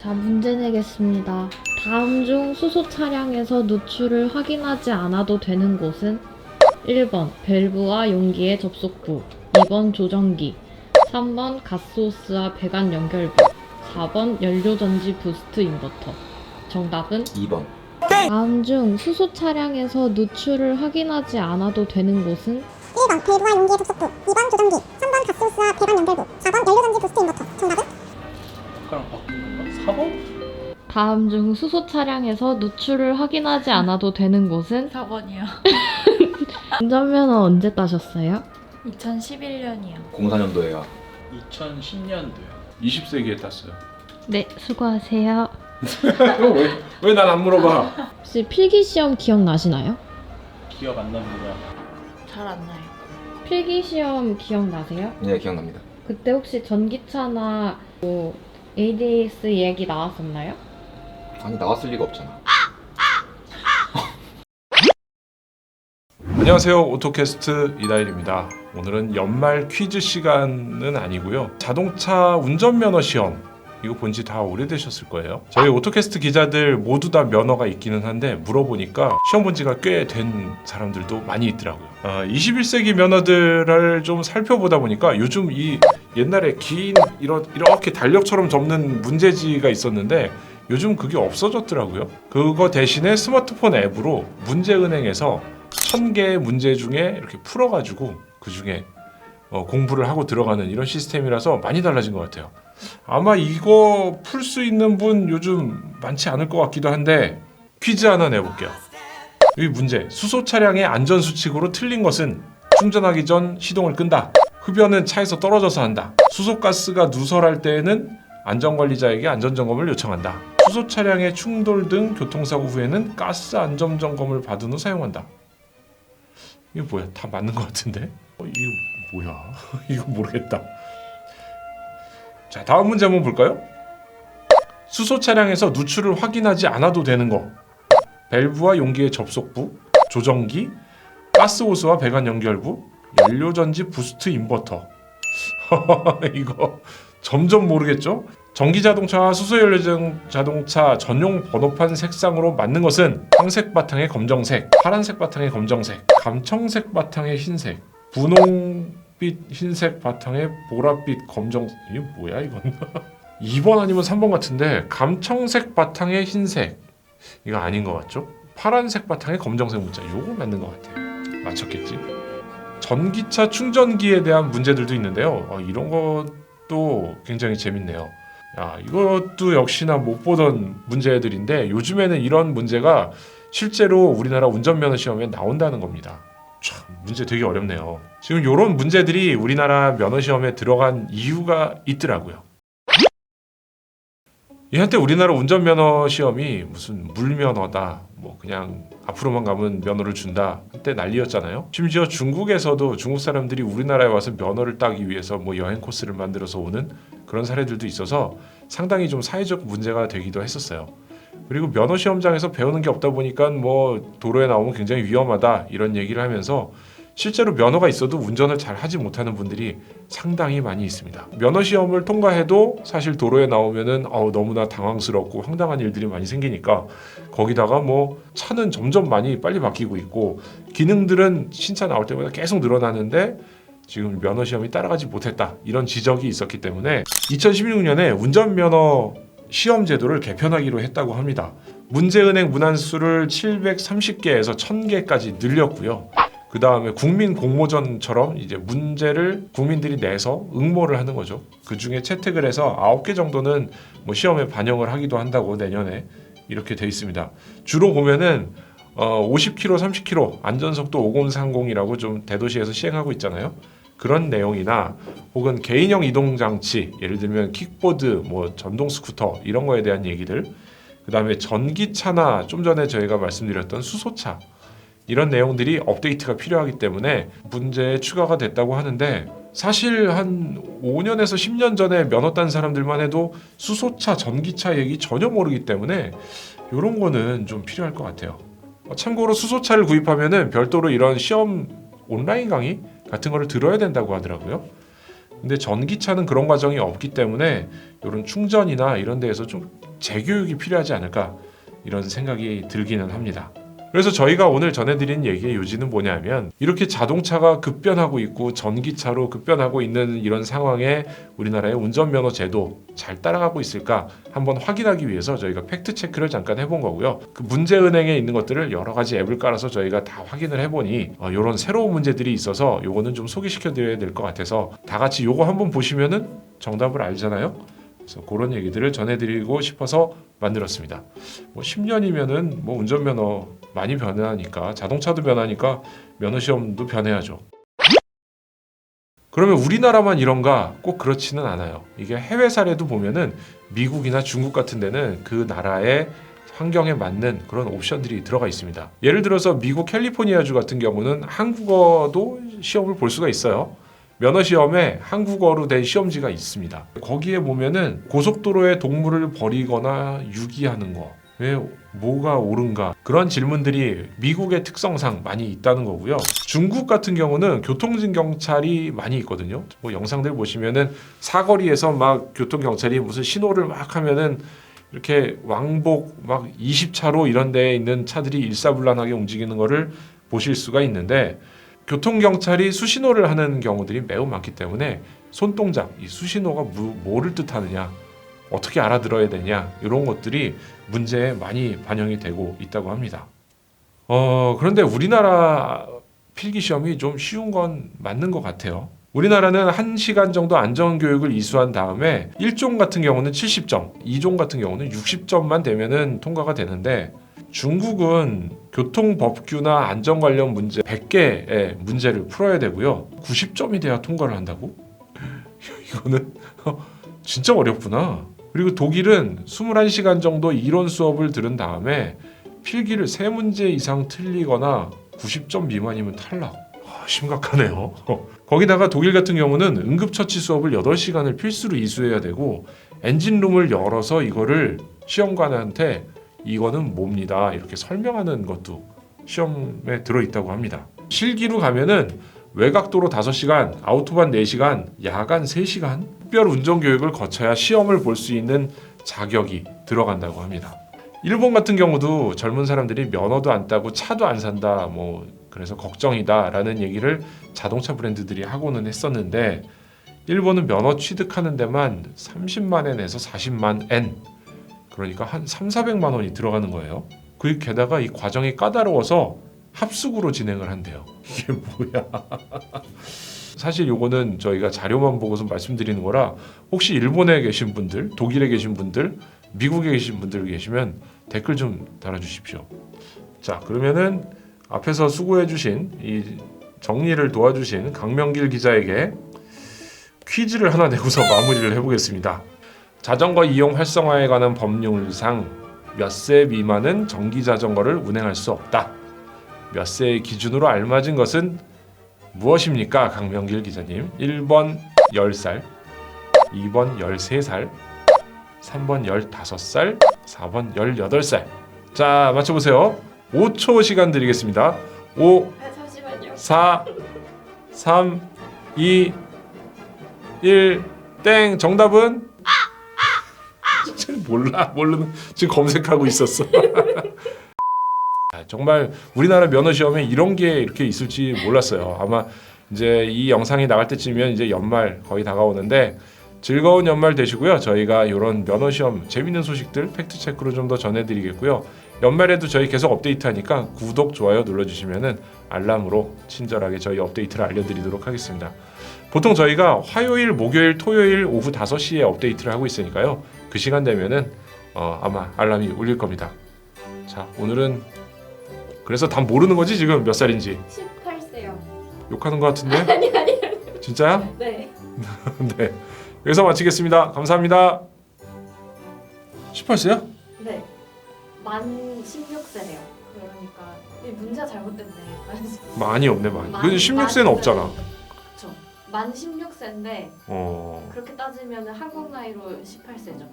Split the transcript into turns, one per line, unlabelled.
자, 문제 내겠습니다. 다음 중 수소 차량에서 누출을 확인하지 않아도 되는 곳은 1번 밸브와 용기의 접속부, 2번 조정기, 3번 가스호스와 배관 연결부, 4번 연료전지 부스트 인버터. 정답은
2번.
다음 중 수소 차량에서 누출을 확인하지 않아도 되는 곳은
1번 밸브와 용기의 접속부, 2번 조정기, 3번 가스호스와 배관 연결부, 4번 연료전지 부스트 인버터. 정답은?
아까랑 바꾼 건가? 4번?
다음 중 수소 차량에서 누출을 확인하지 않아도 되는 곳은
4번이요.
운전면허 언제 따셨어요?
2011년이요.
04년도에요.
2010년도요. 20세기에 땄어요.
네, 수고하세요.
왜 난 안 물어봐?
혹시 필기시험 기억나시나요?
기억 안 납니다.
잘 안 나요.
필기시험 기억나세요?
네, 기억납니다.
그때 혹시 전기차나 뭐 ADS 얘기 나왔었나요?
아니, 나왔을 리가 없잖아.
안녕하세요, 오토캐스트 이다일입니다. 오늘은 연말 퀴즈 시간은 아니고요, 자동차 운전면허 시험, 이거 본 지 다 오래되셨을 거예요. 저희 오토캐스트 기자들 모두 다 면허가 있기는 한데 물어보니까 시험 본 지가 꽤 된 사람들도 많이 있더라고요. 21세기 면허들을 좀 살펴보다 보니까 요즘 이 옛날에 긴 이렇게 달력처럼 접는 문제지가 있었는데 요즘 그게 없어졌더라고요. 그거 대신에 스마트폰 앱으로 문제은행에서 1000개의 문제 중에 이렇게 풀어가지고 그 중에 공부를 하고 들어가는 이런 시스템이라서 많이 달라진 것 같아요. 아마 이거 풀 수 있는 분 요즘 많지 않을 것 같기도 한데 퀴즈 하나 내볼게요. 이 문제, 수소 차량의 안전수칙으로 틀린 것은 충전하기 전 시동을 끈다, 흡연은 차에서 떨어져서 한다, 수소가스가 누설할 때에는 안전관리자에게 안전점검을 요청한다, 수소 차량의 충돌 등 교통사고 후에는 가스 안전점검을 받은 후 사용한다. 이거 뭐야? 다 맞는 것 같은데? 이거 뭐야? 이거 모르겠다. 자, 다음 문제 한번 볼까요? 수소 차량에서 누출을 확인하지 않아도 되는 거. 밸브와 용기의 접속부, 조정기, 가스호스와 배관 연결부, 연료전지 부스트 인버터. 이거 점점 모르겠죠? 전기자동차와 수소연료 자동차 전용 번호판 색상으로 맞는 것은 황색 바탕의 검정색, 파란색 바탕의 검정색, 감청색 바탕의 흰색, 분홍빛 흰색 바탕의 보랏빛 검정. 이게 뭐야 이건? 2번 아니면 3번 같은데 감청색 바탕의 흰색, 이거 아닌 것 같죠? 파란색 바탕의 검정색 문자, 요거 맞는 것 같아요. 맞췄겠지? 전기차 충전기에 대한 문제들도 있는데요. 이런 것도 굉장히 재밌네요. 이것도 역시나 못 보던 문제들인데 요즘에는 이런 문제가 실제로 우리나라 운전면허 시험에 나온다는 겁니다. 참, 문제 되게 어렵네요. 지금 이런 문제들이 우리나라 면허 시험에 들어간 이유가 있더라고요. 이 한때 우리나라 운전면허 시험이 무슨 물면허다, 뭐 그냥 앞으로만 가면 면허를 준다, 한때 난리였잖아요. 심지어 중국에서도 중국 사람들이 우리나라에 와서 면허를 따기 위해서 뭐 여행 코스를 만들어서 오는 그런 사례들도 있어서 상당히 좀 사회적 문제가 되기도 했었어요. 그리고 면허 시험장에서 배우는 게 없다 보니까 뭐 도로에 나오면 굉장히 위험하다, 이런 얘기를 하면서 실제로 면허가 있어도 운전을 잘 하지 못하는 분들이 상당히 많이 있습니다. 면허 시험을 통과해도 사실 도로에 나오면은 너무나 당황스럽고 황당한 일들이 많이 생기니까, 거기다가 뭐 차는 점점 많이 빨리 바뀌고 있고 기능들은 신차 나올 때마다 계속 늘어나는데 지금 면허 시험이 따라가지 못했다, 이런 지적이 있었기 때문에 2016년에 운전면허 시험 제도를 개편하기로 했다고 합니다. 문제은행 문안수를 730개에서 1000개까지 늘렸고요. 그 다음에 국민 공모전처럼 이제 문제를 국민들이 내서 응모를 하는 거죠. 그 중에 채택을 해서 9개 정도는 뭐 시험에 반영을 하기도 한다고 내년에 이렇게 돼 있습니다. 주로 보면은 50km, 30km 안전속도 5030이라고 좀 대도시에서 시행하고 있잖아요. 그런 내용이나 혹은 개인형 이동장치, 예를 들면 킥보드, 뭐 전동 스쿠터, 이런 거에 대한 얘기들, 그 다음에 전기차나 좀 전에 저희가 말씀드렸던 수소차, 이런 내용들이 업데이트가 필요하기 때문에 문제에 추가가 됐다고 하는데, 사실 한 5년에서 10년 전에 면허 딴 사람들만 해도 수소차, 전기차 얘기 전혀 모르기 때문에 이런 거는 좀 필요할 것 같아요. 참고로 수소차를 구입하면은 별도로 이런 시험 온라인 강의 같은 거를 들어야 된다고 하더라고요. 근데 전기차는 그런 과정이 없기 때문에 이런 충전이나 이런 데에서 좀 재교육이 필요하지 않을까 이런 생각이 들기는 합니다. 그래서 저희가 오늘 전해드린 얘기의 요지는 뭐냐면 이렇게 자동차가 급변하고 있고 전기차로 급변하고 있는 이런 상황에 우리나라의 운전면허 제도 잘 따라가고 있을까 한번 확인하기 위해서 저희가 팩트체크를 잠깐 해본 거고요. 그 문제은행에 있는 것들을 여러 가지 앱을 깔아서 저희가 다 확인을 해보니 이런 새로운 문제들이 있어서 요거는 좀 소개시켜 드려야 될 것 같아서 다 같이 요거 한번 보시면은 정답을 알잖아요. 그래서 그런 얘기들을 전해드리고 싶어서 만들었습니다. 뭐 10년이면은 뭐 운전면허 많이 변하니까 자동차도 변하니까 면허시험도 변해야죠. 그러면 우리나라만 이런가? 꼭 그렇지는 않아요. 이게 해외 사례도 보면은 미국이나 중국 같은 데는 그 나라의 환경에 맞는 그런 옵션들이 들어가 있습니다. 예를 들어서 미국 캘리포니아주 같은 경우는 한국어도 시험을 볼 수가 있어요. 면허시험에 한국어로 된 시험지가 있습니다. 거기에 보면은 고속도로에 동물을 버리거나 유기하는 거, 왜 뭐가 옳은가 그런 질문들이 미국의 특성상 많이 있다는 거고요. 중국 같은 경우는 교통진 경찰이 많이 있거든요. 뭐 영상들 보시면은 사거리에서 막 교통 경찰이 무슨 신호를 막 하면은 이렇게 왕복 막 20차로 이런 데에 있는 차들이 일사불란하게 움직이는 거를 보실 수가 있는데 교통경찰이 수신호를 하는 경우들이 매우 많기 때문에 손동작, 이 수신호가 뭐를 뜻하느냐, 어떻게 알아들어야 되냐 이런 것들이 문제에 많이 반영이 되고 있다고 합니다. 그런데 우리나라 필기시험이 좀 쉬운 건 맞는 것 같아요. 우리나라는 1시간 정도 안전교육을 이수한 다음에 1종 같은 경우는 70점, 2종 같은 경우는 60점만 되면은 통과가 되는데 중국은 교통법규나 안전 관련 문제 100개의 문제를 풀어야 되고요. 90점이 돼야 통과를 한다고? 이거는 진짜 어렵구나. 그리고 독일은 21시간 정도 이론 수업을 들은 다음에 필기를 3문제 이상 틀리거나 90점 미만이면 탈락. 심각하네요. 거기다가 독일 같은 경우는 응급처치 수업을 8시간을 필수로 이수해야 되고 엔진룸을 열어서 이거를 시험관한테 이거는 뭡니다 이렇게 설명하는 것도 시험에 들어있다고 합니다. 실기로 가면은 외곽도로 5시간, 아우토반 4시간, 야간 3시간 특별 운전교육을 거쳐야 시험을 볼 수 있는 자격이 들어간다고 합니다. 일본 같은 경우도 젊은 사람들이 면허도 안 따고 차도 안 산다 뭐 그래서 걱정이다 라는 얘기를 자동차 브랜드들이 하고는 했었는데 일본은 면허 취득하는 데만 30만 엔에서 40만 엔 그러니까 한 3,400만 원이 들어가는 거예요. 그 게다가 이 과정이 까다로워서 합숙으로 진행을 한대요. 이게 뭐야? 사실 요거는 저희가 자료만 보고서 말씀드리는 거라 혹시 일본에 계신 분들, 독일에 계신 분들, 미국에 계신 분들 계시면 댓글 좀 달아주십시오. 자, 그러면은 앞에서 수고해주신 이 정리를 도와주신 강명길 기자에게 퀴즈를 하나 내고서 마무리를 해보겠습니다. 자전거 이용 활성화에 관한 법률상 몇 세 미만은 전기자전거를 운행할 수 없다. 몇 세의 기준으로 알맞은 것은 무엇입니까? 강명길 기자님. 1번 10살, 2번 13살, 3번 15살, 4번 18살. 자, 맞춰보세요. 5초 시간 드리겠습니다. 5,
잠시만요.
4, 3, 2, 1, 땡. 정답은? 모르는 지금 검색하고 있었어. 정말 우리나라 면허 시험에 이런 게 이렇게 있을지 몰랐어요. 아마 이제 이 영상이 나갈 때쯤이면 이제 연말 거의 다가오는데 즐거운 연말 되시고요. 저희가 이런 면허 시험 재밌는 소식들 팩트 체크로 좀 더 전해드리겠고요. 연말에도 저희 계속 업데이트하니까 구독, 좋아요 눌러주시면은 알람으로 친절하게 저희 업데이트를 알려드리도록 하겠습니다. 보통 저희가 화요일, 목요일, 토요일 오후 5시에 업데이트를 하고 있으니까요. 그 시간 되면은 아마 알람이 울릴 겁니다. 자, 오늘은 그래서 다 모르는 거지 지금 몇 살인지?
18세요.
욕하는 거 같은데?
아니.
진짜야?
네.
네. 여기서 마치겠습니다. 감사합니다. 18세야?
네. 만 16세래요. 그러니까 이 문제가 잘못됐네.
많이 없네 많이. 근데 16세는 없잖아.
그렇죠. 만 16세인데 그렇게 따지면 한국 나이로 18세죠.